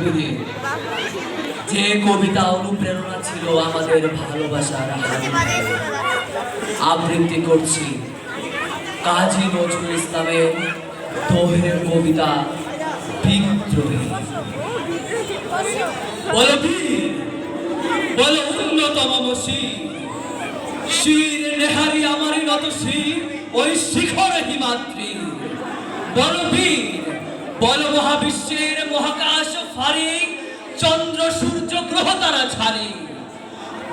কবিদের, যে কবিতা অনুপ্রেরণা ছিল আমাদের ভালোবাসার আবৃত্তি করছি কাজী নজরুল ইসলামের দোহের কবিতা বিদ্রোহী। বলো বীর, বলো উন্নতম শির নেহারি আমারই নত শির ওই শিখর হিমাদ্রি। বলো বীর, বলো মহাবিশ্বের মহাকাশ ফারি চন্দ্র সূর্য গ্রহ তারা ছাড়ি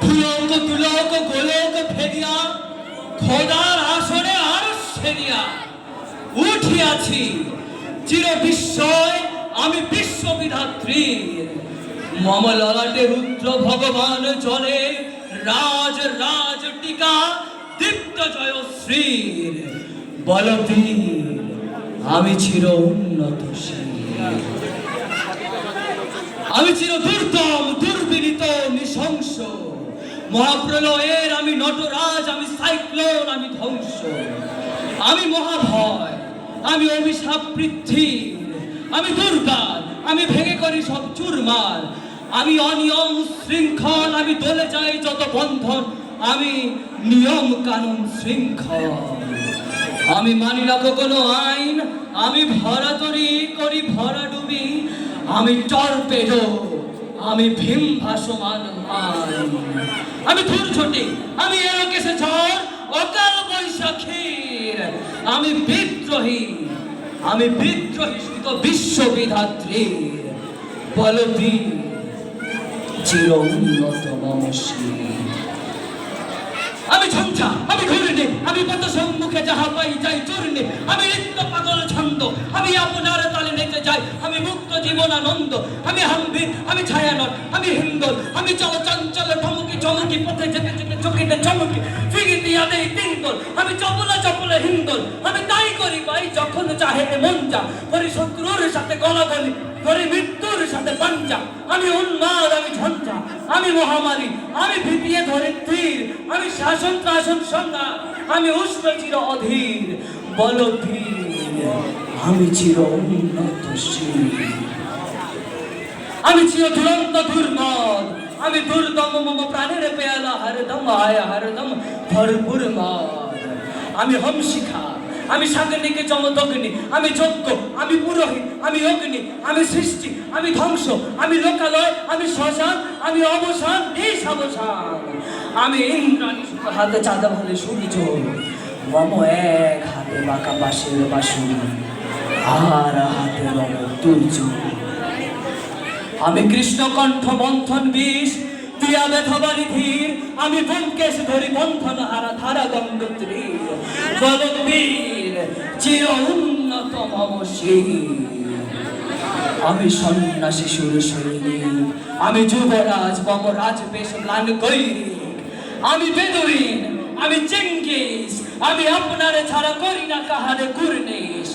ভুলক তুলক গোলক ফেরিয়া খোদার আসরে আর সেরিয়া উঠিয়াছি চির বিস্ময় আমি বিশ্ববিধাত্রী। মম ললাটে রুদ্র ভগবান জলে রাজ রাজ টিকা দীপ্ত জয়শ্রীর। বল বীর, আমি চির উন্নতশীল, আমি চির দুর্দম দুর্বিনীত নৃশংস। মহাপ্রলয়ের আমি নটরাজ, আমি সাইক্লোন, আমি ধ্বংস, আমি মহাভয়, আমি অভিশাপ পৃথ্বীর, আমি দুর্গার, আমি ভেঙে করি সব চুরমার। আমি অনিয়ম শৃঙ্খল, আমি দলে যাই যত বন্ধন, আমি নিয়ম কানুন শৃঙ্খল। আমি মানি না কোনো আইন, আমি ভরা তরি করি ভরা ডুবি, আমি টর্পেডো, আমি ভীম ভাসমান মান। আমি ধূর্ঝটি, আমি এলোকেশে ঝড় অকাল বৈশাখীর। আমি বিদ্রোহী, আমি বিদ্রোহী সুত বিশ্ববিধাত্রীর। বল বীর, চির উন্নত মম শির। আমি ঝঞ্ঝা, আমি ঘূর্ণি, আমি পথ সম্মুখে যাহা পাই যাই চূর্ণি। আমি নিত্য পাগল ছন্দ, আমি আপনার তালে নেচে যাই, আমি মুক্ত জীবনানন্দ। আমি হাম্বির, আমি ছায়ানট, আমি হিন্দল, আমি চল চঞ্চল ঠমকি চমকি পথে যেতে যেতে চকিতে চমকি ফিরি দিয়া দেই তিনতল। আমি চপলে চপলে হিন্দল, আমি তাই করি পাই যখন চাহে মন যা। করি শত্রুর সাথে গলাগলি, করি মৃত্যুর সাথে পাঞ্জা। আমি উন্মাদ, আমি ঝঞ্ঝা, আমি মহামারী, আমি ভিপিয়ে ধরে তীর। আমি শাসন ত্রাসন সংগ্রাম, আমি উষ্ণ চির অধীর। বল বীর, আমি চির উন্নতশীল, আমি চির দুরন্ত দুর্মদ, আমি দুর্দম মম প্রাণের পেয়ালা হরদম আয়া হরদম ভরপুর মদ। আমি হোম শিখা, আমি সাগনিকে চমদগ্নি, আমি যজ্ঞ, আমি পুরোহিত, আমি অগ্নি, আমি সৃষ্টি, আমি ধ্বংস, আমি লোকালয়, আমি শ্মশান, আমি অবসান নিঃসাবসান। আমি ইন্দ্রাণী হাতে চাঁদা ভালে সূর্য, মম এক হাতে বাঁকা বাঁশের বাঁশুরি, আর হাতে রব তুর্য। আমি কৃষ্ণকণ্ঠ মন্থন বিষ দিয়া ব্যথবারি ধীর, আমি ব্যোমকেশ ধরি বন্ধন হারা ধারা গঙ্গোত্রীর। বল বীর, চির উন্নত মম শির। আমি সন্ন্যাসী সুর সৈনিক, আমি যুবরাজ মম রাজ বেশ ম্লান গৈরিক। আমি বেদুইন, আমি চেঙ্গিস, আমি আপনারে ছাড়া করি না কাহারে কুর্নিশ।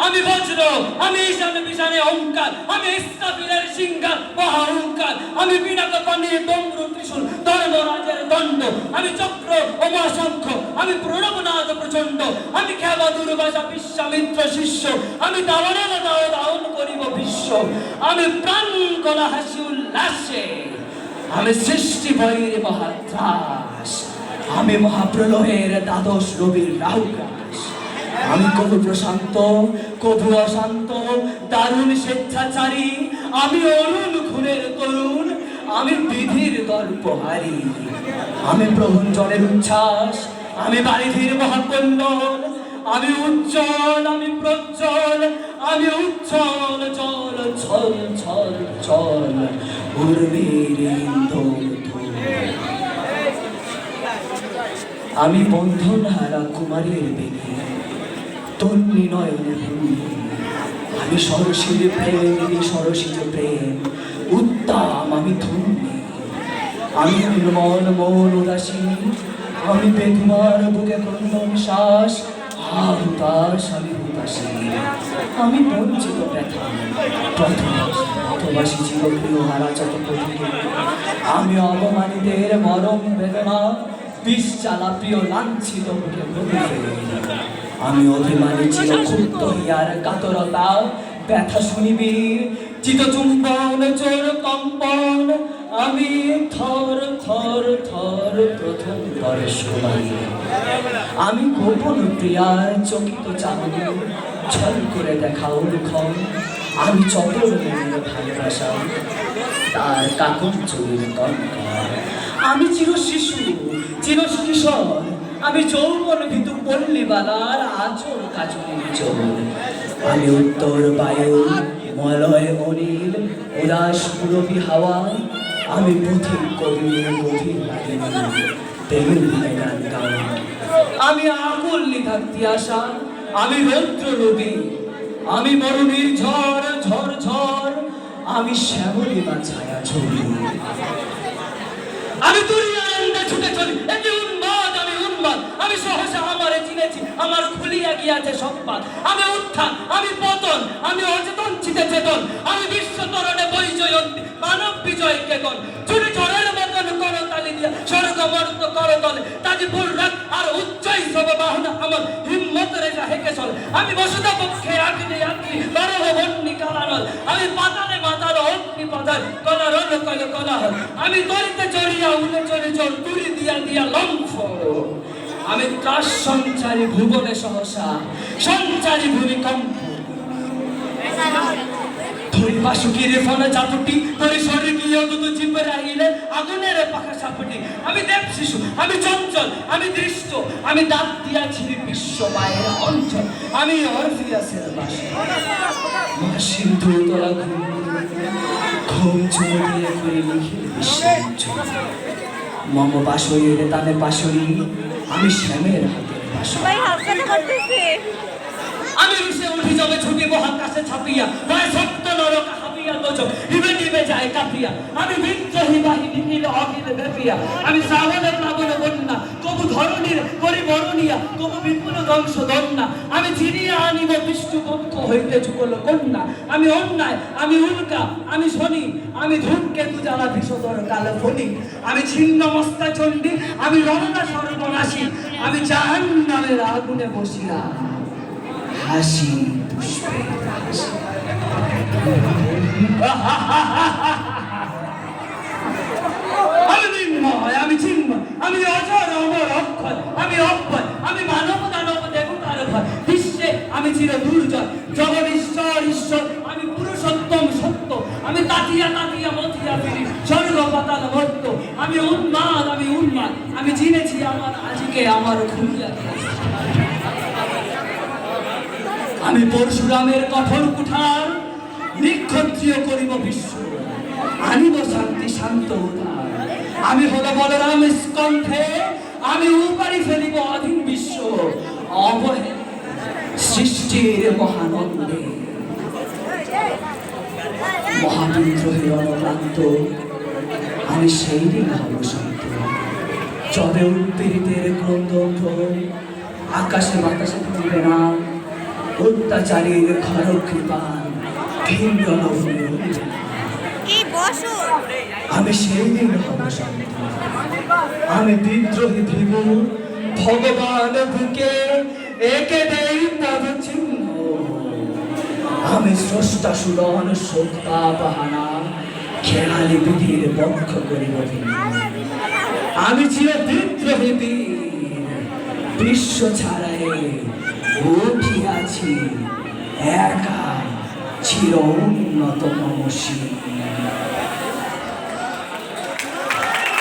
আমি বজ্র, আমি ঈশান বিশানে অহংকার, আমি ইস্তাফিলের সিংহার মহাহংকার। আমি বিনাক পানির ডম্র ত্রিশূল ধর্মরাজের দণ্ড, আমি চক্র ও মহাশঙ্খ, আমি প্রণবনাথ প্রচণ্ড। আমি খেবা দুর্বাসা বিশ্বামিত্র শিষ্য, আমি দাওয়ানের দাও দাওন করিব বিশ্ব। আমি প্রাণ কলা হাসি উল্লাসে, আমি সৃষ্টি বৈর মহাত্রাস। আমি মহাপ্রলয়ের দ্বাদশ রবির রাহুগ্রাস। আমি কবু প্রশান্ত, কবু অশান্ত, দারুণ স্বেচ্ছাচারী। আমি অরুণ খুনের তরুণ, আমি বিধির গল্পহারী। আমি প্রভঞ্জনের উচ্ছ্বাস, আমি বারিধির মহাকল্লোল। আমি উজ্জ্বল, আমি প্রজ্জ্বল, আমি উচ্ছল জল ছল ছল চল উর্মির ইন্দোল। আমি বন্ধন হারা কুমারীর বেগে তন্নি নয়নে ভূমি। আমি সরসীর প্রেম, সরসীর প্রেম উত্তাম, আমি ধন্যী। আমি নির্মল মন উদাসী, আমি বেদুমার বুকে ক্রন্দন শ্বাস। হুতাশ, আমি হুতাশী, আমি বঞ্চিত ব্যথা পথবাসী চিরপ্রিয় হারা যত প্রতীকে। আমি অবমানীদের মরম বেদনা, বিষ চালা প্রিয় লাঞ্ছিত বুকে প্রতীকে। আমি অভিমানী চির ক্ষুব্ধ হিয়ার কাতরতা, ব্যথা শুনিবি চিত চুম্বন চোখ আমি থর থর থর প্রথম পরেশ কুমারী, আমি গোপন প্রিয়ার চকিত চাঁদনি ছল করে দেখাও মুখম, আমি চপল মেয়ের ভালোবাসা তার কাকন চুরির কঙ্কর, আমি চির শিশু চির কিশোর, আমি যৌবন ভিতু পল্লীবালার আচর কাচুরির চোর, আমি উত্তর বায়ু মলয় অনিল উদাস পুরবী হাওয়া, আমি পথিক কবির গভীর লাগিনি তেমন গান গাওয়া, আমি আকুল নিধাক্তি আশা, আমি রৌদ্র রবি, আমি মরুণীর ঝড় ঝড় ঝড়, আমি শ্যামলী বা ছায়া ছবি, আমি তুরি আনন্দে ছুটে চলি, এটি উন্মাদ, আমি উন্মাদ, আমি সহসা আমারে চিনেছি, আমার খুলিয়া গিয়াছে সম্পাদ, আমি উত্থান, আমি পতন, আমি অচেতন চিতে চেতন, আমি বিশ্ব তরণে বৈজয়ন্তী মানব বিজয় কেতন, ছুটি ঝড়ের মতন করতালি দিয়া স্বর্গ মর্ত করতলে তাজি বুলরাত আর উচ্চই সব বাহনা আমার হিম্মত রেখা হেকে চলে, আমি বসুধা পক্ষে আগ্নি আগ্নি বারহ বন্নি কালানল, আমি পাতালে মাতাল অগ্নি পাতাল কলারল কল কলাহল, আমি তরিতে চড়িয়া উলে চড়ে চড় তুরি দিয়া দিয়া লম্ফ, আমি ত্রাস সঞ্চারী ভুবনে সহসা সঞ্চারী ভূমিকম্প, ধরি বাসুকির ফলে চাতুটি ধরি শরীর গিয়ে দুটো জিপে রাগিলে আগুনের পাখা সাপটি, আমি দেব শিশু, আমি চঞ্চল, আমি দৃষ্ট, আমি দাঁত দিয়াছি বিশ্ব মায়ের অঞ্চল, আমি অরফিয়াসের বাসা সিন্ধু তোলা ঘুম চুমো দিয়ে করে লিখে বিশ্বের মম বাসরের তালে বাসরি, আমি শ্যামের হাতের বাসরি, আমি রুষে উঠি যাবে ছুটি মহাকাশে ছাপিয়া ভয় সপ্ত নরক হাপিয়া দোজক নিবে নিবে যায় কাঁপিয়া, আমি বিদ্রোহী বাহিনী নীল অখিল ব্যাপিয়া, আমি শ্রাবণে প্লাবনে বন্যা কবু ধরণীর করি বরণিয়া কবু বিপুল ধ্বংস দন্যা, আমি চিনিয়া আনিব বিষ্ণু পক্ষ হইতে যুগল কন্যা, আমি অন্যায়, আমি উল্কা, আমি শনি, আমি ধূমকেতু জ্বালা বিষধর কালো ফণি, আমি ছিন্ন মস্তা চণ্ডী, আমি রমনা সর্বনাশী, আমি জাহান্নামের আগুনে বসিয়া হাসি পুষ্পে হাসি, আমি নির্ময়, আমি চিন্ময়, আমি অজর অমর অক্ষয়, আমি অক্ষয়, আমি মানব দানব দেবতার ভয়, বিশ্বে আমি চির দুর্জয় জগৎ ঈশ্বর ঈশ্বর, আমি পুরুষোত্তম সত্য, আমি তাকিয়া তাকিয়া মথিয়া ফিরি স্বর্গ পাতাল মর্ত, আমি উন্মাদ, আমি উন্মাদ, আমি চিনেছি আমার আজকে আমার খুলিয়া গিয়েছে, আমি পরশুরামের কঠোর কুঠার নিক্ষত্রিয় করিব বিশ্ব, আনিব শান্তি শান্ত উদার, আমি হলো বলরাম স্কন্ধে, আমি উপারি ফেলিব অধীন বিশ্ব অবহে সৃষ্টির মহানন্দে, মহাবিদ্রোহের অনক্লান্ত আমি সেই দিন হব শান্ত, চলে উৎপীড়িতের ক্রন্দন আকাশে বাতাসে থাকবে না, অত্যাচারীর ঘর কৃপান ভিন্ন আমি সেই দিন হব শান্ত, আমি বিদ্রোহী ভীম ভগবান বুকে একে দেই পদ চিহ্ন, আমি স্রষ্টা সুদন শোকতা বাহানা খেয়ালি বিধির পক্ষ করিব, আমি চির বিদ্রোহী বীর বিশ্ব ছাড়াই উঠিয়াছি একা চির উন্নত মমসী।